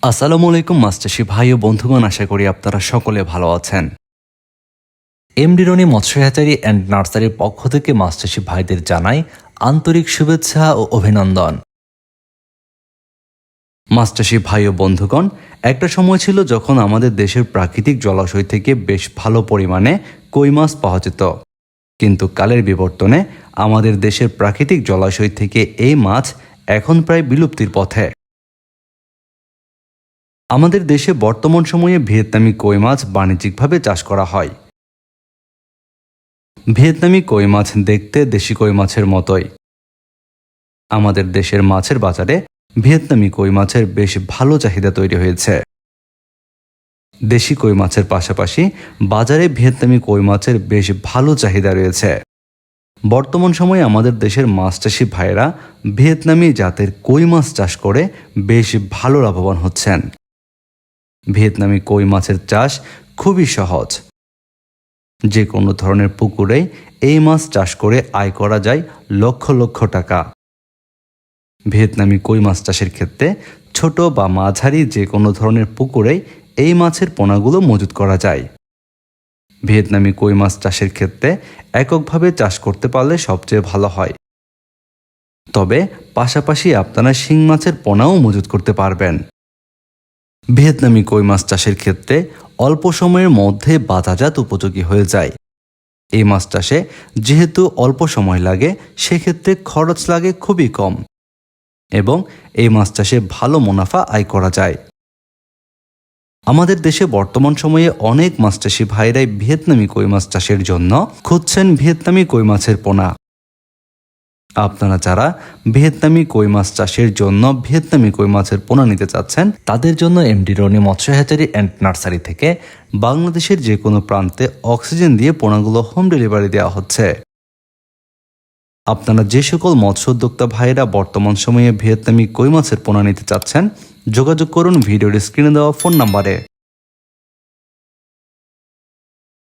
আসসালামু আলাইকুম মাছচাষী ভাই ও বন্ধুগণ, আশা করি আপনারা সকলে ভালো আছেন। এমডি রনি মৎস্য হ্যাচারি অ্যান্ড নার্সারির পক্ষ থেকে মাছচাষী ভাইদের জানাই আন্তরিক শুভেচ্ছা ও অভিনন্দন। মাছচাষী ভাই ও বন্ধুগণ, একটা সময় ছিল যখন আমাদের দেশের প্রাকৃতিক জলাশয় থেকে বেশ ভালো পরিমাণে কই মাছ পাওয়া যেত, কিন্তু কালের বিবর্তনে আমাদের দেশের প্রাকৃতিক জলাশয় থেকে এই মাছ এখন প্রায় বিলুপ্তির পথে। আমাদের দেশে বর্তমান সময়ে ভিয়েতনামি কই মাছ বাণিজ্যিকভাবে চাষ করা হয়। ভিয়েতনামি কই মাছ দেখতে দেশি কই মাছের মতোই। আমাদের দেশের মাছের বাজারে ভিয়েতনামি কই মাছের বেশ ভালো চাহিদা তৈরি হয়েছে। দেশি কই মাছের পাশাপাশি বাজারে ভিয়েতনামি কই মাছের বেশ ভালো চাহিদা রয়েছে। বর্তমান সময়ে আমাদের দেশের মাছ চাষি ভাইয়েরা ভিয়েতনামি জাতের কই মাছ চাষ করে বেশ ভালো লাভবান হচ্ছেন। ভিয়েতনামি কই মাছের চাষ খুবই সহজ। যে কোনো ধরনের পুকুরেই এই মাছ চাষ করে আয় করা যায় লক্ষ লক্ষ টাকা। ভিয়েতনামি কই মাছ চাষের ক্ষেত্রে ছোট বা মাঝারি যে কোনো ধরনের পুকুরেই এই মাছের পোনাগুলো মজুত করা যায়। ভিয়েতনামি কই মাছ চাষের ক্ষেত্রে এককভাবে চাষ করতে পারলে সবচেয়ে ভালো হয়, তবে পাশাপাশি আপনারা শিং মাছের পোনাও মজুত করতে পারবেন। ভিয়েতনামি কই মাছ চাষের ক্ষেত্রে অল্প সময়ের মধ্যে বাজারজাত উপযোগী হয়ে যায়। এই মাছ চাষে যেহেতু অল্প সময় লাগে, সেক্ষেত্রে খরচ লাগে খুবই কম এবং এই মাছ চাষে ভালো মুনাফা আয় করা যায়। আমাদের দেশে বর্তমান সময়ে অনেক মাছ চাষি ভাইরাই ভিয়েতনামি কই মাছ চাষের জন্য খুঁজছেন ভিয়েতনামি কই মাছের পোনা। আপনারা যারা ভিয়েতনামি কই মাছ চাষের জন্য ভিয়েতনামি কই মাছের পোনা নিতে চাচ্ছেন, তাদের জন্য এমডি রনি মৎস্য হ্যাচারি অ্যান্ড নার্সারি থেকে বাংলাদেশের যে কোনো প্রান্তে অক্সিজেন দিয়ে পোনাগুলো হোম ডেলিভারি দেওয়া হচ্ছে। আপনারা যে সকল মৎস্য উদ্যোক্তা ভাইয়েরা বর্তমান সময়ে ভিয়েতনামি কই মাছের পোনা নিতে চাচ্ছেন, যোগাযোগ করুন ভিডিওর স্ক্রিনে দেওয়া ফোন নাম্বারে।